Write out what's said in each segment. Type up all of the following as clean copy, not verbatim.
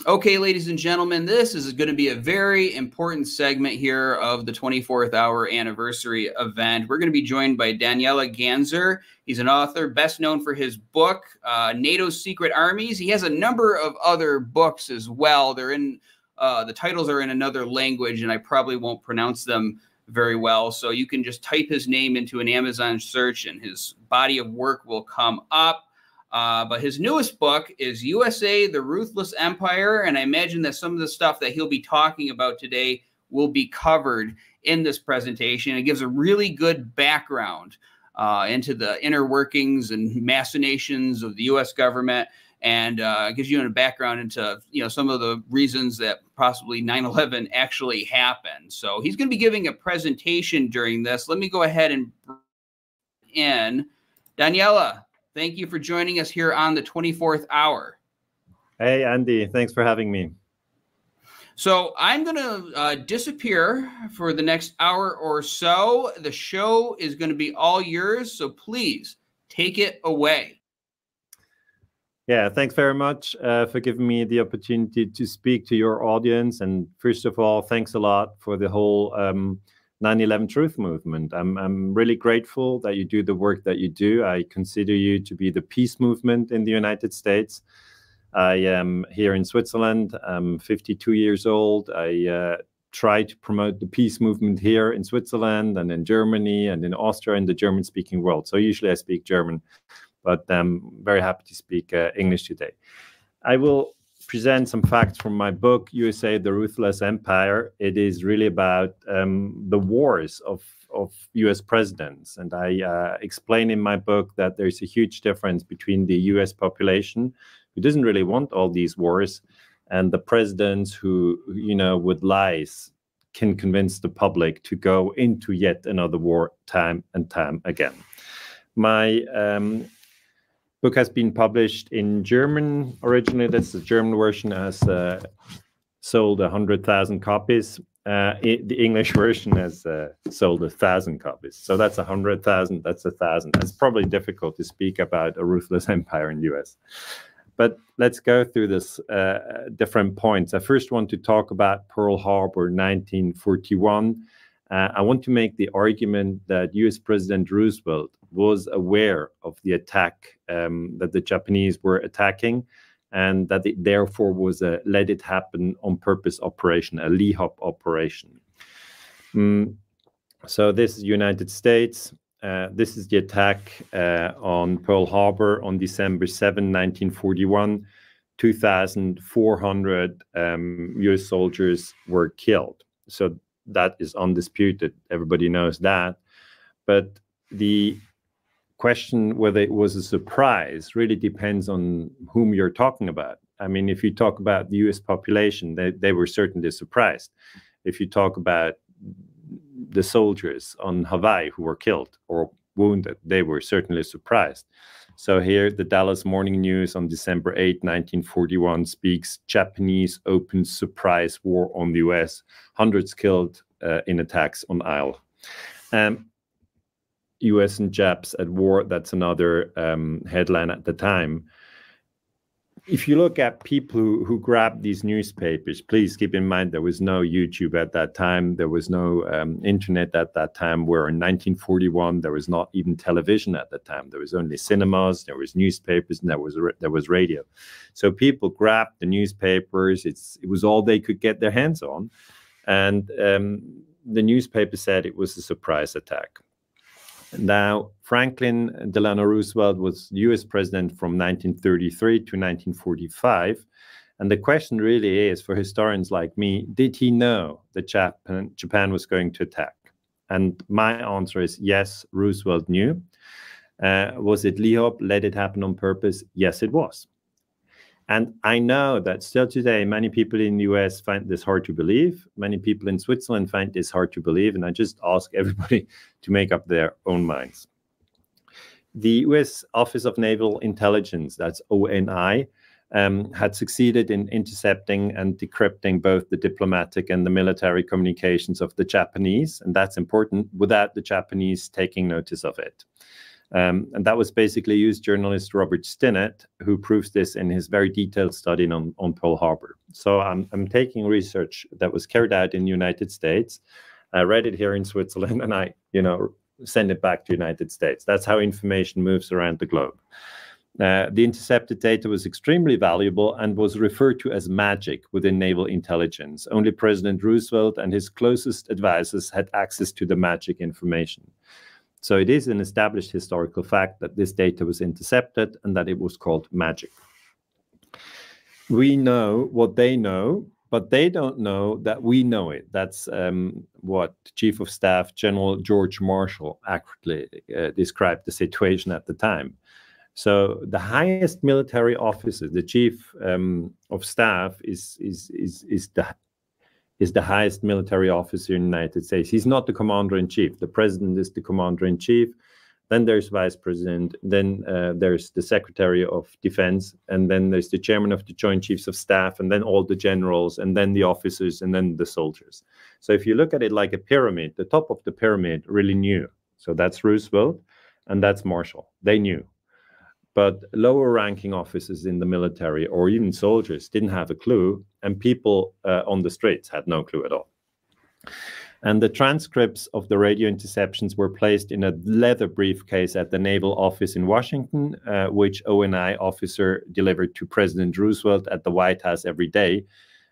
Okay, ladies and gentlemen, this is going to be a very important segment here of the 24th hour anniversary event. We're going to be joined by Daniele Ganser. He's an author, best known for his book, NATO's Secret Armies. He has a number of other books as well. They're in the titles are in another language, and I probably won't pronounce them very well. So you can just type his name into an Amazon search, and his body of work will come up. But his newest book is USA, the Ruthless Empire. And I imagine that some of the stuff that he'll be talking about today will be covered in this presentation. It gives a really good background into the inner workings and machinations of the U.S. government, and gives you a background into some of the reasons that possibly 9/11 actually happened. So he's going to be giving a presentation during this. Let me go ahead and bring in Daniele. Thank you for joining us here on the 24th hour. Hey, Andy. Thanks for having me. So I'm going to disappear for the next hour or so. The show is going to be all yours, so please take it away. Yeah, thanks very much for giving me the opportunity to speak to your audience. And first of all, thanks a lot for the whole 9/11 Truth movement. I'm really grateful that you do the work that you do. I consider you to be the peace movement in the United States. I am here in Switzerland. I'm 52 years old. I try to promote the peace movement here in Switzerland and in Germany and in Austria in the German-speaking world. So usually I speak German, but I'm very happy to speak English today. I will present some facts from my book, USA, the Ruthless Empire. It is really about the wars of US presidents. And I explain in my book that there's a huge difference between the US population, who doesn't really want all these wars, and the presidents who, with lies can convince the public to go into yet another war time and time again. My book has been published in German originally. That's the German version, has sold 100,000 copies. The English version has sold 1,000 copies. So that's 100,000, that's 1,000. It's probably difficult to speak about a ruthless empire in the US. But let's go through this different points. I first want to talk about Pearl Harbor, 1941. I want to make the argument that US President Roosevelt was aware of the attack that the Japanese were attacking, and that it therefore was a let it happen on purpose operation, a LEHOP operation. So this is United States. This is the attack on Pearl Harbor on December 7, 1941. 2,400 US soldiers were killed. So that is undisputed. Everybody knows that. But the question whether it was a surprise really depends on whom you're talking about. I mean, if you talk about the US population, they were certainly surprised. If you talk about the soldiers on Hawaii who were killed or wounded, they were certainly surprised. So here, the Dallas Morning News on December 8, 1941 speaks, Japanese open surprise war on the US, hundreds killed in attacks on Isle. US and Japs at war, that's another headline at the time. If you look at people who grabbed these newspapers, please keep in mind there was no YouTube at that time. There was no internet at that time, where in 1941, there was not even television at that time. There was only cinemas, there was newspapers, and there was radio. So people grabbed the newspapers. It was all they could get their hands on. And the newspaper said it was a surprise attack. Now, Franklin Delano Roosevelt was US president from 1933 to 1945. And the question really is, for historians like me, did he know that Japan was going to attack? And my answer is yes, Roosevelt knew. Was it LEHOP, let it happen on purpose? Yes, it was. And I know that still today, many people in the US find this hard to believe. Many people in Switzerland find this hard to believe. And I just ask everybody to make up their own minds. The US Office of Naval Intelligence, that's ONI, had succeeded in intercepting and decrypting both the diplomatic and the military communications of the Japanese. And that's important, without the Japanese taking notice of it. And that was basically U.S. journalist Robert Stinnett, who proves this in his very detailed study on Pearl Harbor. So I'm taking research that was carried out in the United States. I read it here in Switzerland, and I, send it back to the United States. That's how information moves around the globe. The intercepted data was extremely valuable and was referred to as magic within naval intelligence. Only President Roosevelt and his closest advisors had access to the magic information. So it is an established historical fact that this data was intercepted and that it was called magic. We know what they know, but they don't know that we know it. That's what Chief of Staff General George Marshall accurately described the situation at the time. So the highest military officer, the Chief of Staff, is the highest military officer in the United States. He's not the commander-in-chief. The president is the commander-in-chief. Then there's vice president. Then there's the secretary of defense. And then there's the chairman of the joint chiefs of staff. And then all the generals. And then the officers. And then the soldiers. So if you look at it like a pyramid, the top of the pyramid really knew. So that's Roosevelt. And that's Marshall. They knew. But lower ranking officers in the military or even soldiers didn't have a clue, and people on the streets had no clue at all. And the transcripts of the radio interceptions were placed in a leather briefcase at the Naval Office in Washington, which ONI officer delivered to President Roosevelt at the White House every day.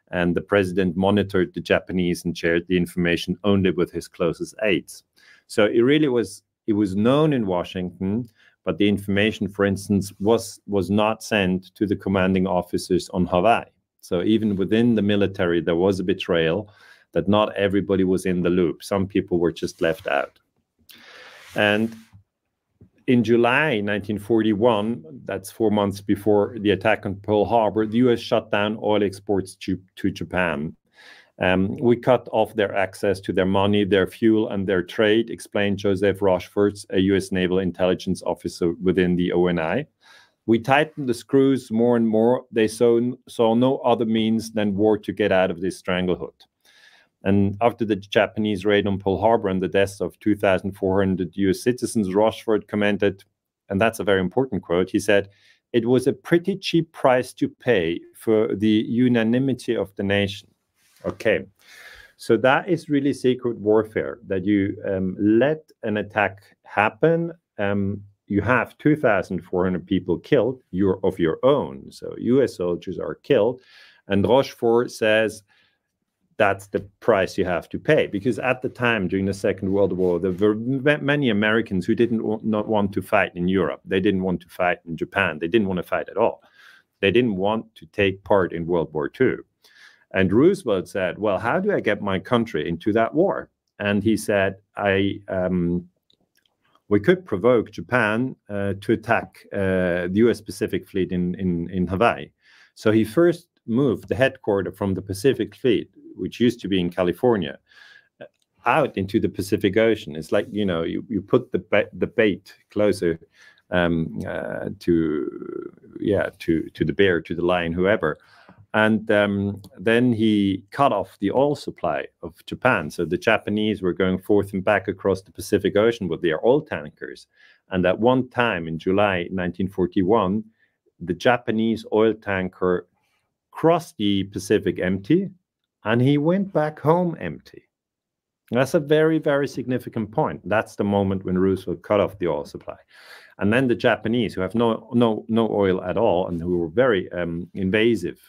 And the president monitored the Japanese and shared the information only with his closest aides. So it was known in Washington, but the information, for instance, was not sent to the commanding officers on Hawaii. So even within the military, there was a betrayal that not everybody was in the loop. Some people were just left out. And in July 1941, that's 4 months before the attack on Pearl Harbor, the U.S. shut down oil exports to Japan. We cut off their access to their money, their fuel, and their trade, explained Joseph Rochefort, a U.S. naval intelligence officer within the ONI. We tightened the screws more and more. They saw no other means than war to get out of this stranglehold. And after the Japanese raid on Pearl Harbor and the deaths of 2,400 U.S. citizens, Rochefort commented, and that's a very important quote, he said, "It was a pretty cheap price to pay for the unanimity of the nation." Okay, so that is really secret warfare, that you let an attack happen. You have 2,400 people killed, of your own. So US soldiers are killed. And Rochefort says that's the price you have to pay. Because at the time, during the Second World War, there were many Americans who not want to fight in Europe. They didn't want to fight in Japan. They didn't want to fight at all. They didn't want to take part in World War II. And Roosevelt said, well, how do I get my country into that war? And he said, we could provoke Japan to attack the U.S. Pacific Fleet in Hawaii. So he first moved the headquarters from the Pacific Fleet, which used to be in California, out into the Pacific Ocean. It's like, you put the bait closer to the bear, to the lion, whoever. And then he cut off the oil supply of Japan. So the Japanese were going forth and back across the Pacific Ocean with their oil tankers. And at one time in July 1941, the Japanese oil tanker crossed the Pacific empty, and he went back home empty. That's a very, very significant point. That's the moment when Roosevelt cut off the oil supply. And then the Japanese, who have no oil at all, and who were very invasive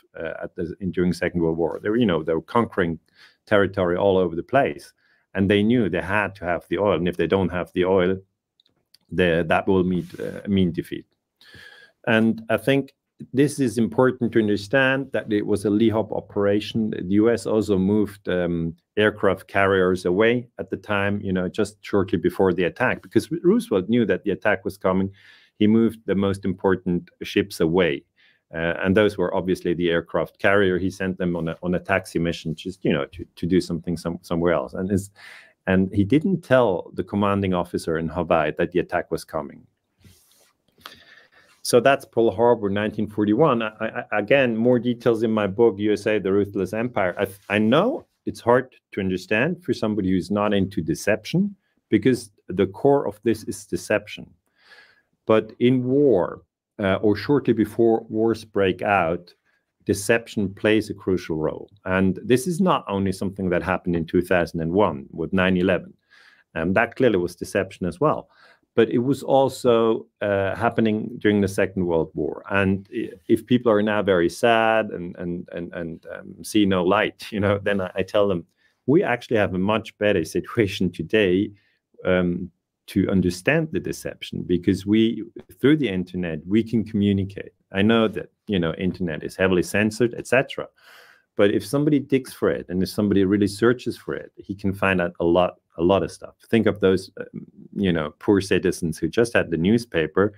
during the Second World War, they were conquering territory all over the place, and they knew they had to have the oil. And if they don't have the oil, that will mean defeat. And I think this is important to understand, that it was a LEHOP operation. The U.S. also moved aircraft carriers away at the time, just shortly before the attack, because Roosevelt knew that the attack was coming. He moved the most important ships away. And those were obviously the aircraft carrier. He sent them on a taxi mission, just, to do something somewhere else. And he didn't tell the commanding officer in Hawaii that the attack was coming. So that's Pearl Harbor, 1941. Again, more details in my book, USA, the Ruthless Empire. I know it's hard to understand for somebody who's not into deception, because the core of this is deception. But in war, or shortly before wars break out, deception plays a crucial role. And this is not only something that happened in 2001 with 9/11. That clearly was deception as well. But it was also happening during the Second World War. And if people are now very sad and see no light, then I tell them, we actually have a much better situation today to understand the deception, because through the internet, we can communicate. I know that, internet is heavily censored, etc. But if somebody digs for it, and if somebody really searches for it, he can find out a lot of stuff. Think of those, poor citizens who just had the newspaper,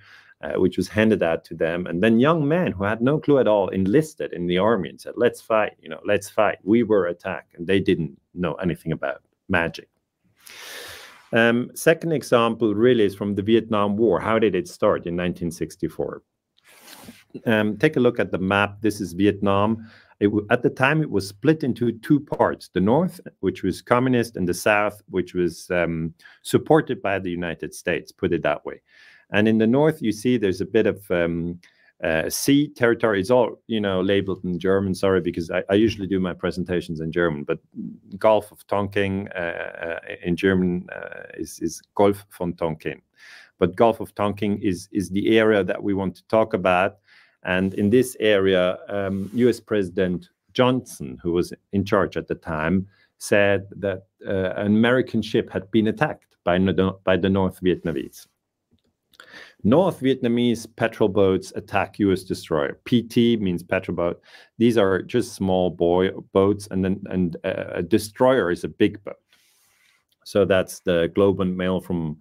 which was handed out to them, and then young men who had no clue at all enlisted in the army and said, "Let's fight, let's fight." We were attacked, and they didn't know anything about magic. Second example really is from the Vietnam War. How did it start in 1964? Take a look at the map. This is Vietnam. At the time, it was split into two parts: the North, which was communist, and the South, which was supported by the United States, put it that way. And in the North, you see there's a bit of sea territory. It's all, labeled in German. Sorry, because I usually do my presentations in German, but Golf of Tonkin in German is Golf von Tonkin. But Golf of Tonkin is the area that we want to talk about. And in this area, US President Johnson, who was in charge at the time, said that an American ship had been attacked by the North Vietnamese. North Vietnamese patrol boats attack US destroyer. PT means patrol boat. These are just small boats, and a destroyer is a big boat. So that's the Globe and Mail from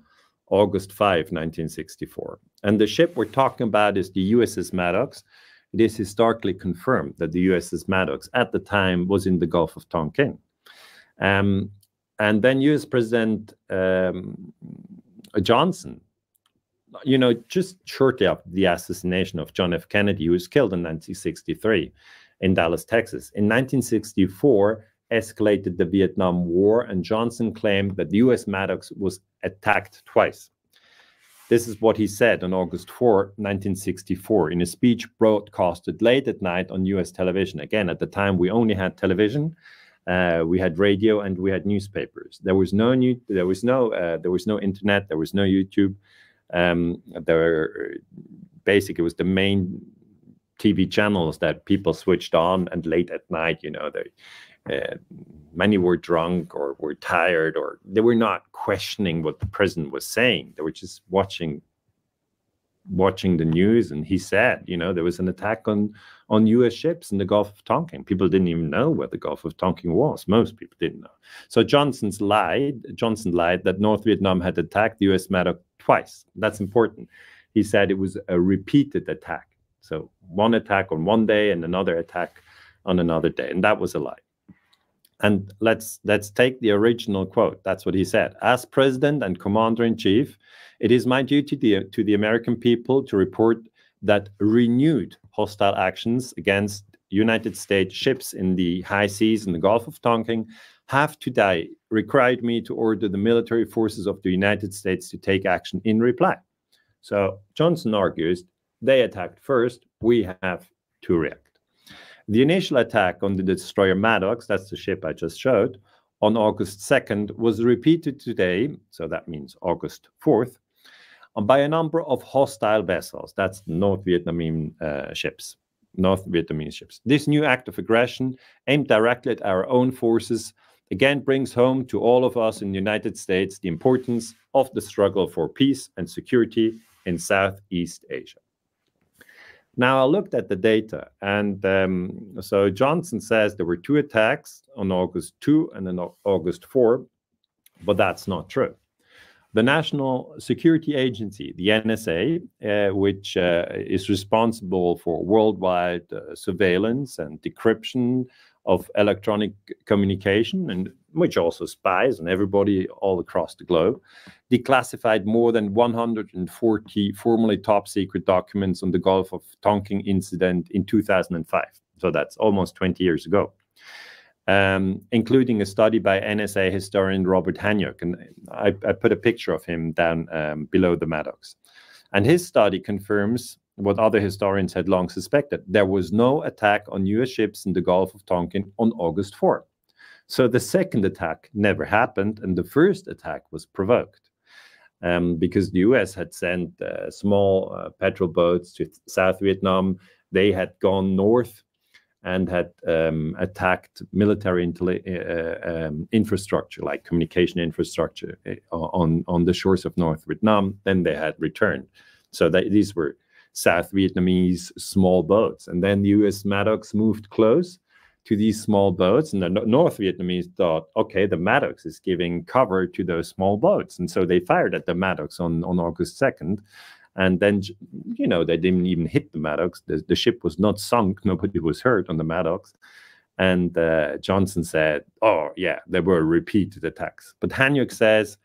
August 5, 1964. And the ship we're talking about is the USS Maddox. It is historically confirmed that the USS Maddox at the time was in the Gulf of Tonkin. And then US President Johnson, just shortly after the assassination of John F. Kennedy, who was killed in 1963 in Dallas, Texas, in 1964, escalated the Vietnam War, and Johnson claimed that the US Maddox was attacked twice. This is what he said on August 4, 1964, in a speech broadcasted late at night on US television. Again, at the time, we only had television, we had radio, and we had newspapers. There was no internet, there was no YouTube. Basically, it was the main TV channels that people switched on, and late at night, many were drunk or were tired, or they were not questioning what the president was saying. They were just watching the news. And he said, there was an attack on US ships in the Gulf of Tonkin. People didn't even know where the Gulf of Tonkin was. Most people didn't know. So Johnson lied that North Vietnam had attacked the US Maddox twice. That's important. He said it was a repeated attack. So one attack on one day and another attack on another day. And that was a lie. And let's take the original quote. That's what he said. As President and Commander-in-Chief, it is my duty to the American people to report that renewed hostile actions against United States ships in the high seas in the Gulf of Tonkin have today required me to order the military forces of the United States to take action in reply. So Johnson argues they attacked first, we have to react. The initial attack on the destroyer Maddox, that's the ship I just showed, on August 2nd was repeated today, so that means August 4th, by a number of hostile vessels. That's North Vietnamese ships. This new act of aggression, aimed directly at our own forces, again brings home to all of us in the United States the importance of the struggle for peace and security in Southeast Asia. Now, I looked at the data, and so Johnson says there were two attacks on August 2 and then August 4, but that's not true. The National Security Agency, the NSA, which is responsible for worldwide surveillance and decryption of electronic communication, and which also spies on everybody all across the globe, declassified more than 140 formerly top-secret documents on the Gulf of Tonkin incident in 2005. So that's almost 20 years ago, including a study by NSA historian Robert Hanyuk. And I put a picture of him down below the Maddox. And his study confirms what other historians had long suspected. There was no attack on US ships in the Gulf of Tonkin on August 4th. So the second attack never happened, and the first attack was provoked. Because the US had sent small patrol boats to South Vietnam. They had gone north and had attacked military infrastructure, like communication infrastructure on the shores of North Vietnam. Then they had returned. So these were South Vietnamese small boats. And then the US Maddox moved close to these small boats, and the North Vietnamese thought, okay, the Maddox is giving cover to those small boats. And so they fired at the Maddox on August 2nd. And then, you know, they didn't even hit the Maddox. The ship was not sunk. Nobody was hurt on the Maddox. And Johnson said, oh, yeah, there were repeated attacks. But Hanyuk says,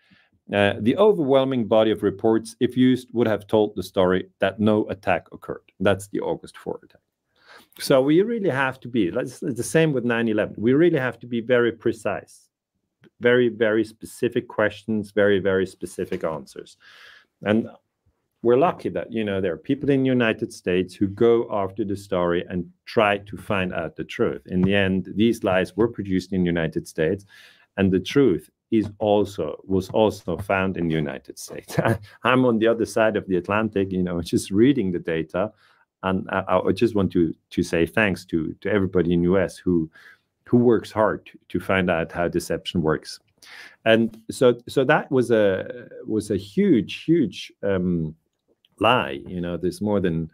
the overwhelming body of reports, if used, would have told the story that no attack occurred. That's the August 4 attack. So we really have to be, it's the same with 9/11. We really have to be very precise, very, very specific questions, very, very specific answers. And we're lucky that, you know, there are people in the United States who go after the story and try to find out the truth. In the end, these lies were produced in the United States, and the truth was also found in the United States. I'm on the other side of the Atlantic, you know, just reading the data. And I just want to say thanks to everybody in the US who works hard to find out how deception works. And so that was a huge lie. You know, there's more than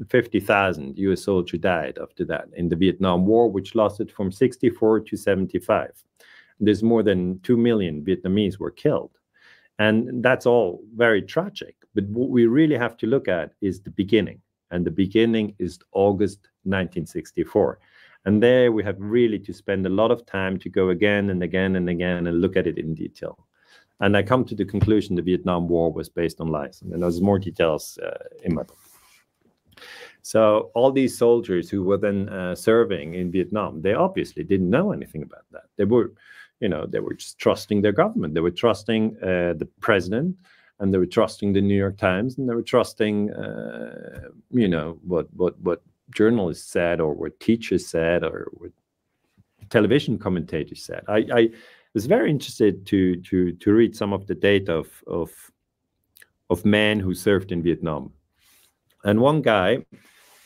50,000 US soldiers died after that in the Vietnam War, which lasted from 64 to 75. There's more than 2 million Vietnamese were killed. And that's all very tragic. But what we really have to look at is the beginning. And the beginning is August 1964. And there we have really to spend a lot of time to go again and again and again and look at it in detail. And I come to the conclusion the Vietnam War was based on lies. And there's more details in my book. So all these soldiers who were then serving in Vietnam, they obviously didn't know anything about that. They were, you know, they were just trusting their government. They were trusting the president, and they were trusting the New York Times, and they were trusting, you know, what journalists said, or what teachers said, or what television commentators said. I was very interested to read some of the data of men who served in Vietnam, and one guy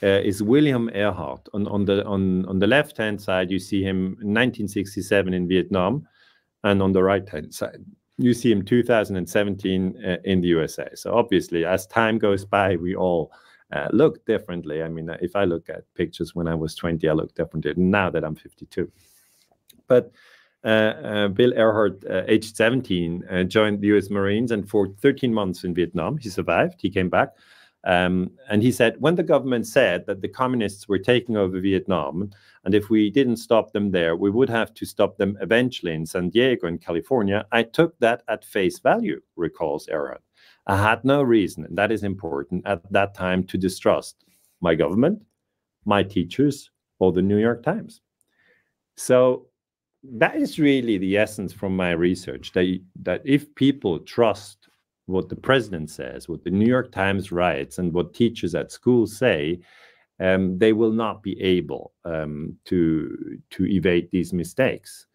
is William Earhart. On the left hand side, you see him in 1967 in Vietnam, and on the right hand side, you see him 2017 in the USA. So obviously, as time goes by, we all look differently. I mean, if I look at pictures when I was 20, I look differently now that I'm 52. But Bill Earhart, aged 17, joined the US Marines, and for 13 months in Vietnam, he survived. He came back. And he said, when the government said that the communists were taking over Vietnam, and if we didn't stop them there, we would have to stop them eventually in San Diego in California, I took that at face value, recalls Earhart. I had no reason, and that is important, at that time to distrust my government, my teachers, or the New York Times. So that is really the essence from my research, that if people trust what the president says, what the New York Times writes, and what teachers at school say, they will not be able to evade these mistakes.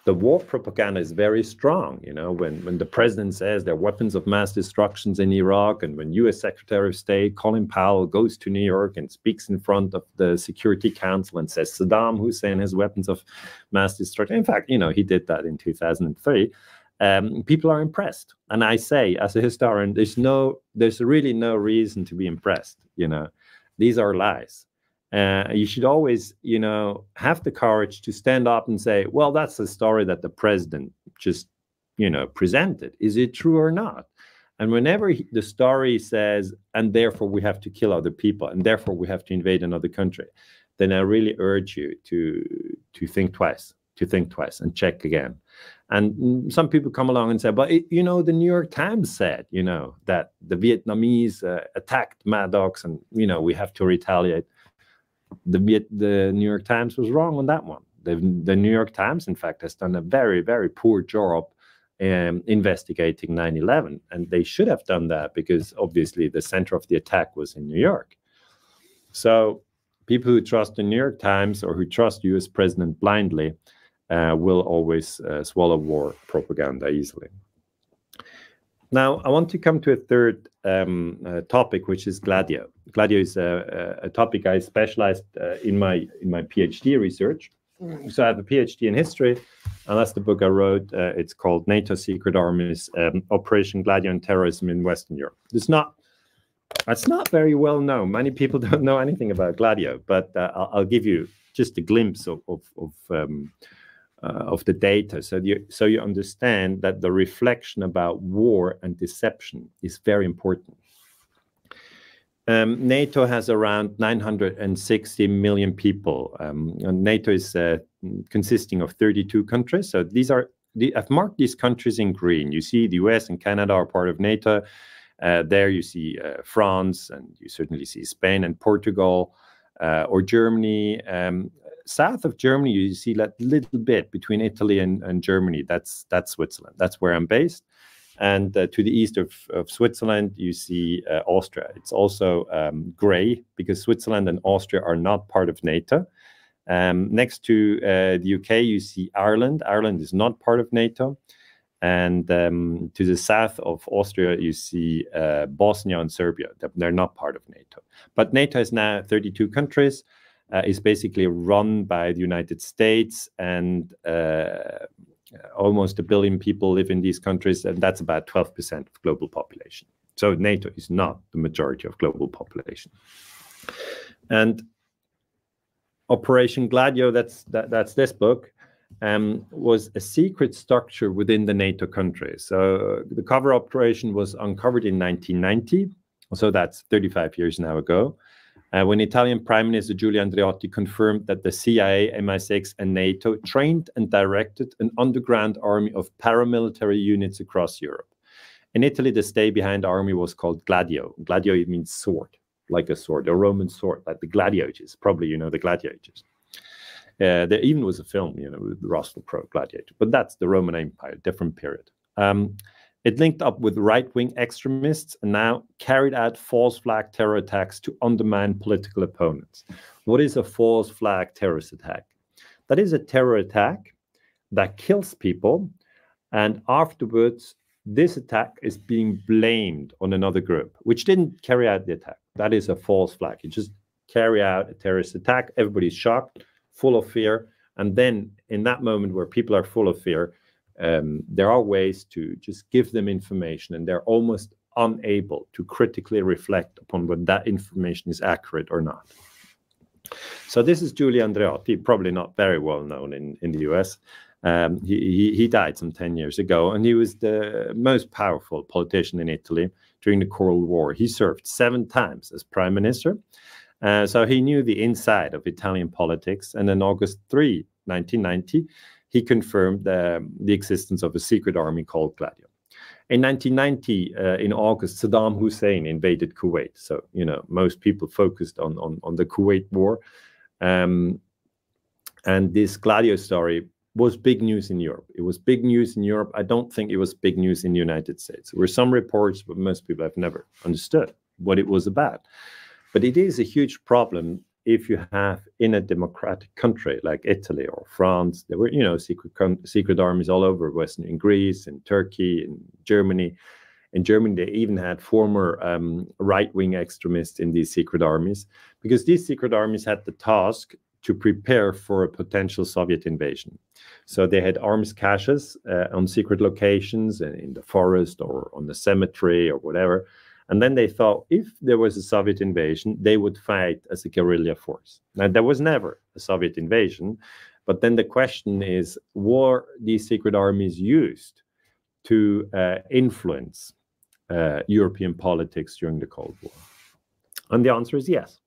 The war propaganda is very strong. You know, when the president says there are weapons of mass destruction in Iraq, and when U.S. Secretary of State Colin Powell goes to New York and speaks in front of the Security Council and says Saddam Hussein has weapons of mass destruction. In fact, you know, he did that in 2003. People are impressed, and I say, as a historian, there's really no reason to be impressed. You know, these are lies. You should always, you know, have the courage to stand up and say, well, that's the story that the president just, you know, presented. Is it true or not? And whenever the story says, and therefore we have to kill other people, and therefore we have to invade another country, then I really urge you to think twice, and check again. And some people come along and say, but, you know, the New York Times said, you know, that the Vietnamese attacked Maddox, and, you know, we have to retaliate. The New York Times was wrong on that one. The New York Times, in fact, has done a very, very poor job investigating 9/11. And they should have done that because obviously the center of the attack was in New York. So people who trust the New York Times or who trust US president blindly will always swallow war propaganda easily. Now, I want to come to a third topic, which is Gladio. Gladio is a topic I specialized in my PhD research. So I have a PhD in history, and that's the book I wrote. It's called NATO Secret Armies, Operation Gladio and Terrorism in Western Europe. It's not very well known. Many people don't know anything about Gladio, but I'll give you just a glimpse of the data, so you understand that the reflection about war and deception is very important. NATO has around 960 million people, and NATO is consisting of 32 countries. So I've marked these countries in green. You see the US and Canada are part of NATO. There you see France, and you certainly see Spain and Portugal, or Germany. South of Germany, you see that little bit between Italy and Germany. That's Switzerland. That's where I'm based. And to the east of Switzerland, you see Austria. It's also gray because Switzerland and Austria are not part of NATO. Next to the UK, you see Ireland. Ireland is not part of NATO. And to the south of Austria, you see Bosnia and Serbia. They're not part of NATO. But NATO is now 32 countries. Is basically run by the United States, and almost 1 billion people live in these countries, and that's about 12% of global population. So NATO is not the majority of global population. And Operation Gladio, that's this book, was a secret structure within the NATO countries. So the cover operation was uncovered in 1990, so that's 35 years now ago. When Italian Prime Minister Giulio Andreotti confirmed that the CIA, MI6, and NATO trained and directed an underground army of paramilitary units across Europe. In Italy, the stay-behind army was called Gladio. Gladio means sword, like a sword, a Roman sword, like the gladiators. Probably you know the gladiators. There even was a film, with Russell Crowe, Gladiator. But that's the Roman Empire, different period. It linked up with right-wing extremists and now carried out false flag terror attacks to undermine political opponents. What is a false flag terrorist attack? That is a terror attack that kills people, and afterwards, this attack is being blamed on another group, which didn't carry out the attack. That is a false flag. You just carry out a terrorist attack, everybody's shocked, full of fear, and then in that moment where people are full of fear, there are ways to just give them information, and they're almost unable to critically reflect upon whether that information is accurate or not. So this is Giulio Andreotti, probably not very well known in the US. He died some 10 years ago, and he was the most powerful politician in Italy during the Cold War. He served 7 times as prime minister. So he knew the inside of Italian politics, and on August 3, 1990, he confirmed the existence of a secret army called Gladio. In 1990, in August, Saddam Hussein invaded Kuwait. So, most people focused on the Kuwait war. And this Gladio story was big news in Europe. It was big news in Europe. I don't think it was big news in the United States. There were some reports, but most people have never understood what it was about. But it is a huge problem if you have in a democratic country like Italy or France. There were, secret armies all over Western, in Greece, in Turkey, in Germany. In Germany, they even had former right-wing extremists in these secret armies, because these secret armies had the task to prepare for a potential Soviet invasion. So they had arms caches on secret locations in the forest or on the cemetery or whatever. And then they thought if there was a Soviet invasion, they would fight as a guerrilla force. Now, there was never a Soviet invasion. But then the question is, were these secret armies used to influence European politics during the Cold War? And the answer is yes.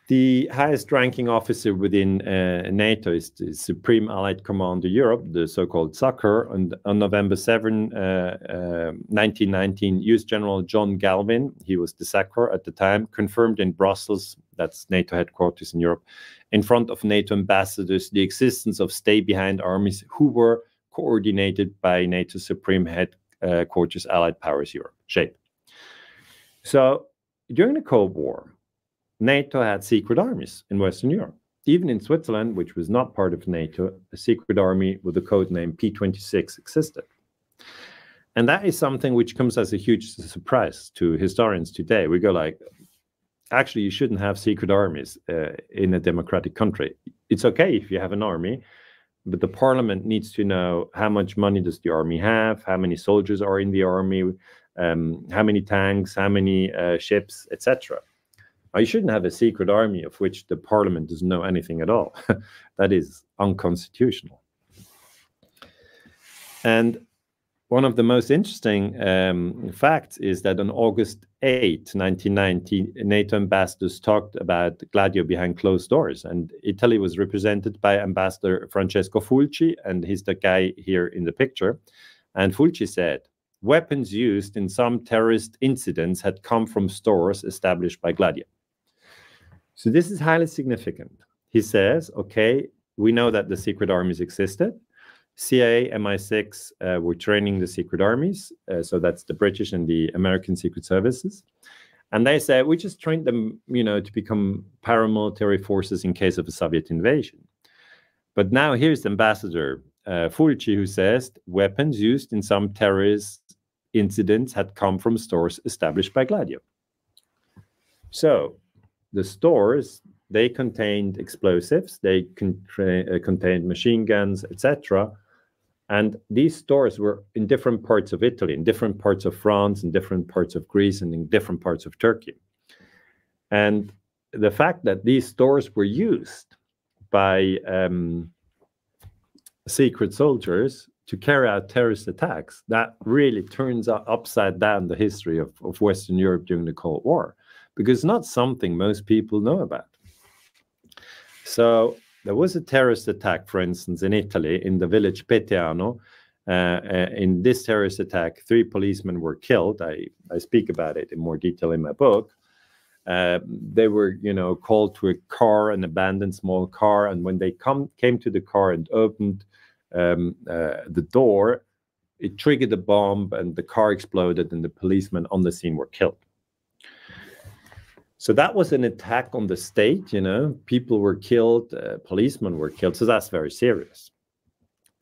The highest ranking officer within NATO is the Supreme Allied Commander Europe, the so-called SACEUR. And on November 7, 1919, US General John Galvin, he was the SACEUR at the time, confirmed in Brussels, that's NATO headquarters in Europe, in front of NATO ambassadors, the existence of stay-behind armies who were coordinated by NATO Supreme Headquarters Allied Powers Europe, SHAPE. So during the Cold War, NATO had secret armies in Western Europe. Even in Switzerland, which was not part of NATO, a secret army with the code name P26 existed. And that is something which comes as a huge surprise to historians today. We go like, actually, you shouldn't have secret armies in a democratic country. It's okay if you have an army, but the parliament needs to know how much money does the army have, how many soldiers are in the army, how many tanks, how many ships, etc. You shouldn't have a secret army of which the parliament doesn't know anything at all. That is unconstitutional. And one of the most interesting facts is that on August 8, 1990, NATO ambassadors talked about Gladio behind closed doors, and Italy was represented by Ambassador Francesco Fulci, and he's the guy here in the picture. And Fulci said, weapons used in some terrorist incidents had come from stores established by Gladio. So this is highly significant. He says, okay, we know that the secret armies existed. CIA, MI6 were training the secret armies. So that's the British and the American secret services. And they said, we just trained them, to become paramilitary forces in case of a Soviet invasion. But now here's Ambassador Fulci, who says weapons used in some terrorist incidents had come from stores established by Gladio. So the stores, they contained explosives, they contained machine guns, etc. And these stores were in different parts of Italy, in different parts of France, in different parts of Greece, and in different parts of Turkey. And the fact that these stores were used by secret soldiers to carry out terrorist attacks, that really turns upside down the history of Western Europe during the Cold War, because it's not something most people know about. So there was a terrorist attack, for instance, in Italy, in the village Peteano. In this terrorist attack, 3 policemen were killed. I speak about it in more detail in my book. They were, called to a car, an abandoned small car, and when they came to the car and opened the door, it triggered a bomb, and the car exploded, and the policemen on the scene were killed. So that was an attack on the state, people were killed, policemen were killed, so that's very serious.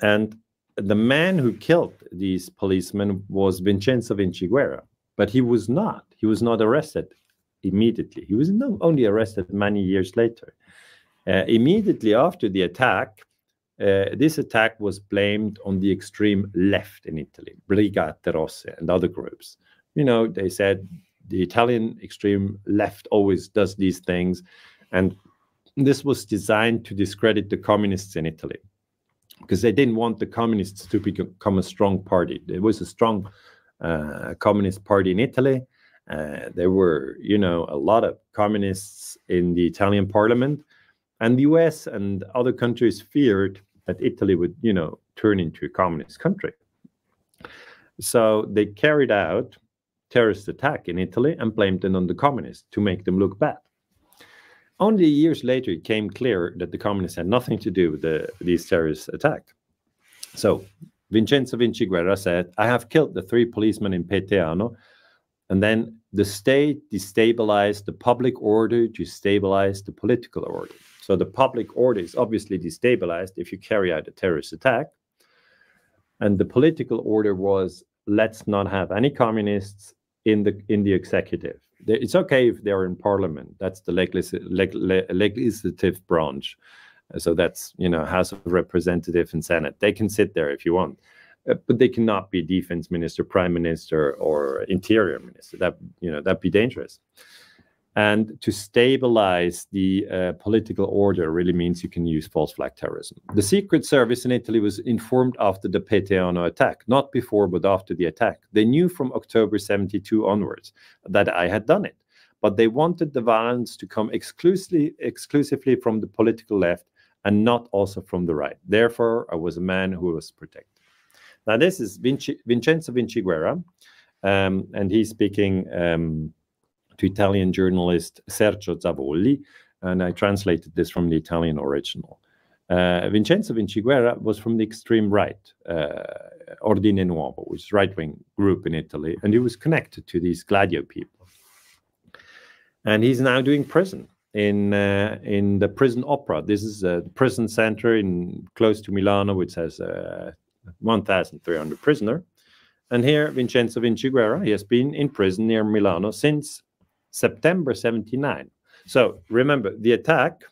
And the man who killed these policemen was Vincenzo Vinciguerra, but he was not arrested immediately. He was only arrested many years later. Immediately after the attack, this attack was blamed on the extreme left in Italy, Brigate Rosse and other groups. They said, the Italian extreme left always does these things. And this was designed to discredit the communists in Italy, because they didn't want the communists to become a strong party. There was a strong communist party in Italy. There were, a lot of communists in the Italian parliament. And the US and other countries feared that Italy would, turn into a communist country. So they carried out terrorist attack in Italy and blamed it on the communists to make them look bad. Only years later, it became clear that the communists had nothing to do with these terrorist attacks. So Vincenzo Vinciguerra said, I have killed the 3 policemen in Peteano, and then the state destabilized the public order to stabilize the political order. So the public order is obviously destabilized if you carry out a terrorist attack. And the political order was, let's not have any communists in the executive. It's okay if they're in parliament. That's the legislative branch. So that's, House of Representatives and Senate. They can sit there if you want, but they cannot be defense minister, prime minister, or interior minister. That'd be dangerous. And to stabilize the political order really means you can use false flag terrorism. The Secret Service in Italy was informed after the Peteano attack, not before, but after the attack. They knew from October 72 onwards that I had done it, but they wanted the violence to come exclusively from the political left and not also from the right. Therefore, I was a man who was protected. Now, this is Vincenzo Vinciguerra, and he's speaking to Italian journalist Sergio Zavoli, and I translated this from the Italian original. Vincenzo Vinciguerra was from the extreme right, Ordine Nuovo, which is right-wing group in Italy, and he was connected to these Gladio people. And he's now doing prison in the prison opera. This is a prison center close to Milano, which has 1,300 prisoners. And here, Vincenzo Vinciguerra, he has been in prison near Milano since September 79. So remember, the attack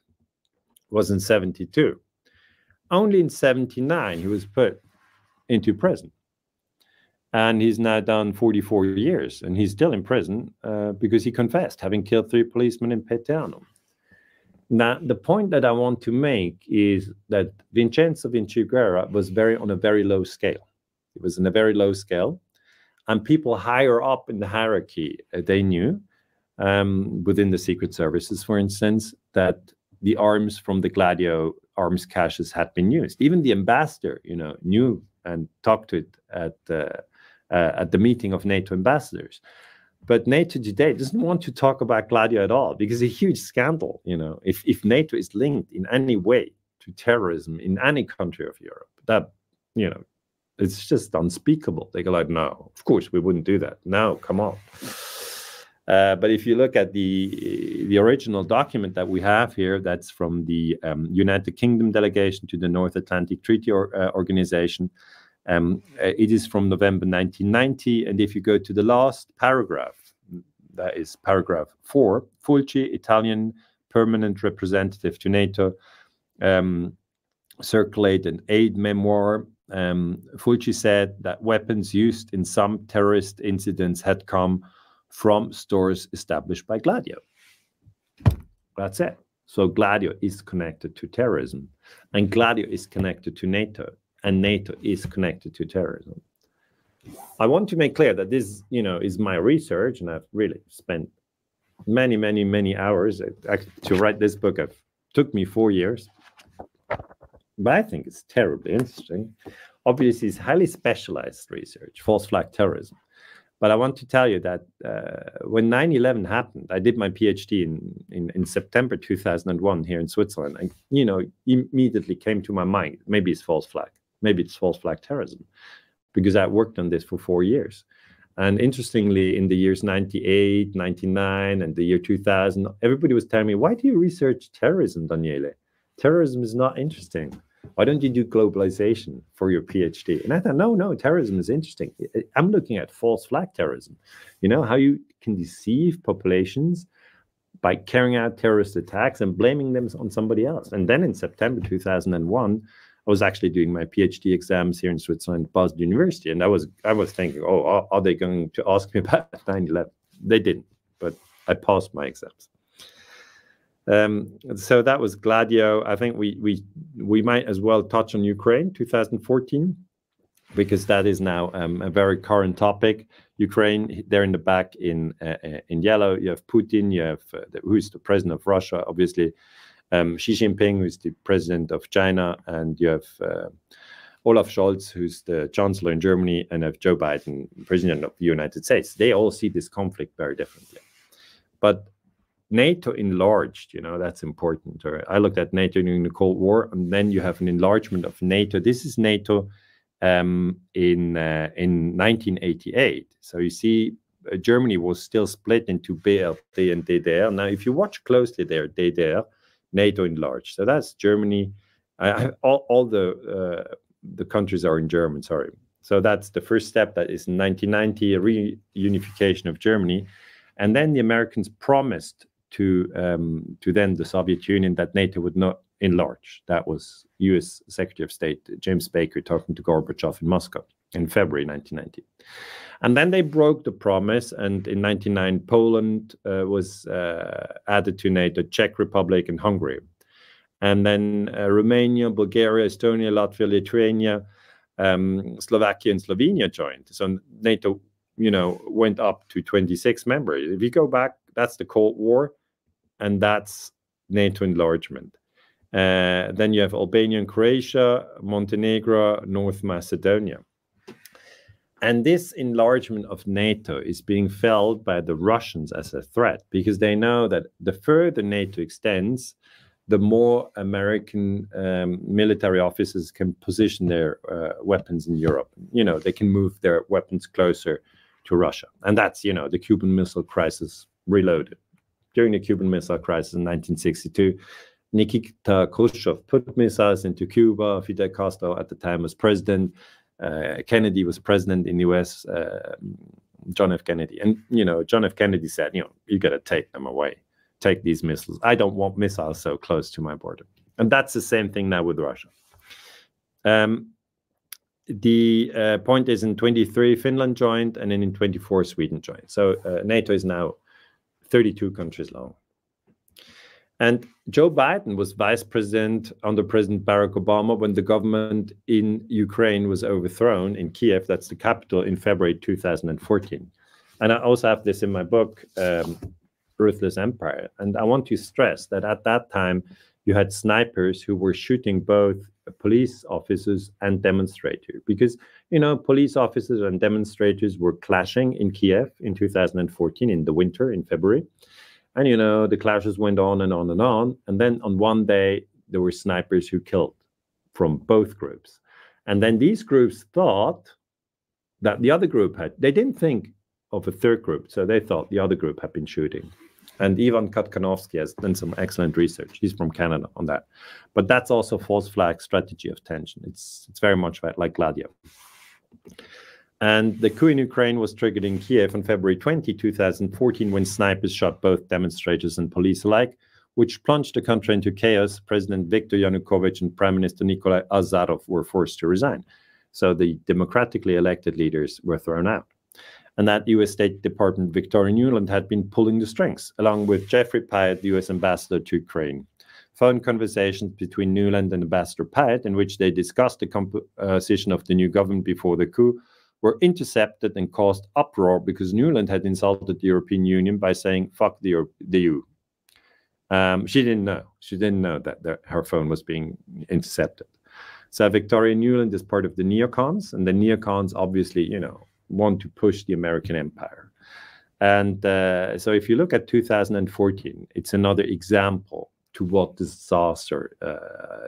was in 72. Only in 79, he was put into prison. And he's now done 44 years, and he's still in prison because he confessed having killed 3 policemen in Peteano. Now, the point that I want to make is that Vincenzo Vinciguerra was on a very low scale. It was in a very low scale, and people higher up in the hierarchy, they knew, within the secret services, for instance, that the arms from the Gladio arms caches had been used. Even the ambassador, knew and talked to it at the meeting of NATO ambassadors. But NATO today doesn't want to talk about Gladio at all, because it's a huge scandal. If NATO is linked in any way to terrorism in any country of Europe, that, it's just unspeakable. They go like, no, of course we wouldn't do that. No, come on. But if you look at the original document that we have here, that's from the United Kingdom delegation to the North Atlantic Treaty Organization. It is from November 1990. And if you go to the last paragraph, that is paragraph 4, Fulci, Italian permanent representative to NATO, circulate an aid memoir. Fulci said that weapons used in some terrorist incidents had come from stores established by Gladio. That's it. So Gladio is connected to terrorism, and Gladio is connected to NATO, and NATO is connected to terrorism. I want to make clear that this, is my research, and I've really spent many, many, many hours to write this book. It took me 4 years, but I think it's terribly interesting. Obviously, it's highly specialized research, false flag terrorism. But I want to tell you that when 9/11 happened, I did my PhD in September 2001 here in Switzerland. And, immediately came to my mind, maybe it's false flag. Maybe it's false flag terrorism, because I worked on this for 4 years. And interestingly, in the years 98, 99, and the year 2000, everybody was telling me, why do you research terrorism, Daniele? Terrorism is not interesting. Why don't you do globalization for your PhD? And I thought, no, terrorism is interesting. I'm looking at false flag terrorism. How you can deceive populations by carrying out terrorist attacks and blaming them on somebody else. And then in September 2001, I was actually doing my PhD exams here in Switzerland, Basel University. And I was thinking, are they going to ask me about 9/11? They didn't, but I passed my exams. So that was Gladio. I think we might as well touch on Ukraine 2014, because that is now a very current topic. Ukraine, there in the back in yellow, you have Putin, you have who's the president of Russia, obviously, Xi Jinping, who's the president of China, and you have Olaf Scholz, who's the chancellor in Germany, and have Joe Biden, president of the United States. They all see this conflict very differently. But NATO enlarged, that's important. I looked at NATO during the Cold War, and then you have an enlargement of NATO. This is NATO in 1988. So you see, Germany was still split into BRD and DDR. Now, if you watch closely there, DDR, NATO enlarged. So that's Germany. All the countries are in German, sorry. So that's the first step. That is in 1990, a reunification of Germany. And then the Americans promised to then the Soviet Union that NATO would not enlarge. That was U.S. Secretary of State James Baker talking to Gorbachev in Moscow in February 1990. And then they broke the promise, and in 1999, Poland was added to NATO, Czech Republic and Hungary. And then Romania, Bulgaria, Estonia, Latvia, Lithuania, Slovakia and Slovenia joined. So NATO went up to 26 members. If you go back, that's the Cold War, and that's NATO enlargement. Then you have Albania and Croatia, Montenegro, North Macedonia. And this enlargement of NATO is being felt by the Russians as a threat, because they know that the further NATO extends, the more American military officers can position their weapons in Europe. You know, they can move their weapons closer to Russia. And that's, you know, the Cuban Missile Crisis reloaded. During the Cuban Missile Crisis in 1962, Nikita Khrushchev put missiles into Cuba. Fidel Castro at the time was president. Kennedy was president in the US, John F. Kennedy. And, you know, John F. Kennedy said, you know, you got to take them away. Take these missiles. I don't want missiles so close to my border. And that's the same thing now with Russia. The point is in 23, Finland joined, and then in 24, Sweden joined. So NATO is now 32 countries long. And Joe Biden was vice president under President Barack Obama when the government in Ukraine was overthrown in Kiev, that's the capital, in February 2014. And I also have this in my book, Ruthless Empire. And I want to stress that at that time, you had snipers who were shooting both police officers and demonstrators, because, you know, police officers and demonstrators were clashing in Kiev in 2014 in the winter, in February. And, you know, the clashes went on and on and on. And then on one day, there were snipers who killed from both groups. And then these groups thought that the other group they didn't think of a third group. So they thought the other group had been shooting. And Ivan Katkanovsky has done some excellent research. He's from Canada on that. But that's also false flag strategy of tension. It's very much like Gladio. And the coup in Ukraine was triggered in Kiev on February 20, 2014, when snipers shot both demonstrators and police alike, which plunged the country into chaos. President Viktor Yanukovych and Prime Minister Nikolai Azarov were forced to resign. So the democratically elected leaders were thrown out. And that U.S. State Department Victoria Nuland had been pulling the strings, along with Jeffrey Pyatt, the U.S. ambassador to Ukraine. Phone conversations between Nuland and Ambassador Pyatt, in which they discussed the composition of the new government before the coup, were intercepted and caused uproar because Nuland had insulted the European Union by saying, fuck the EU. She didn't know. She didn't know that her phone was being intercepted. So Victoria Nuland is part of the neocons, and the neocons obviously, you know, want to push the American empire. And so if you look at 2014, it's another example to what disaster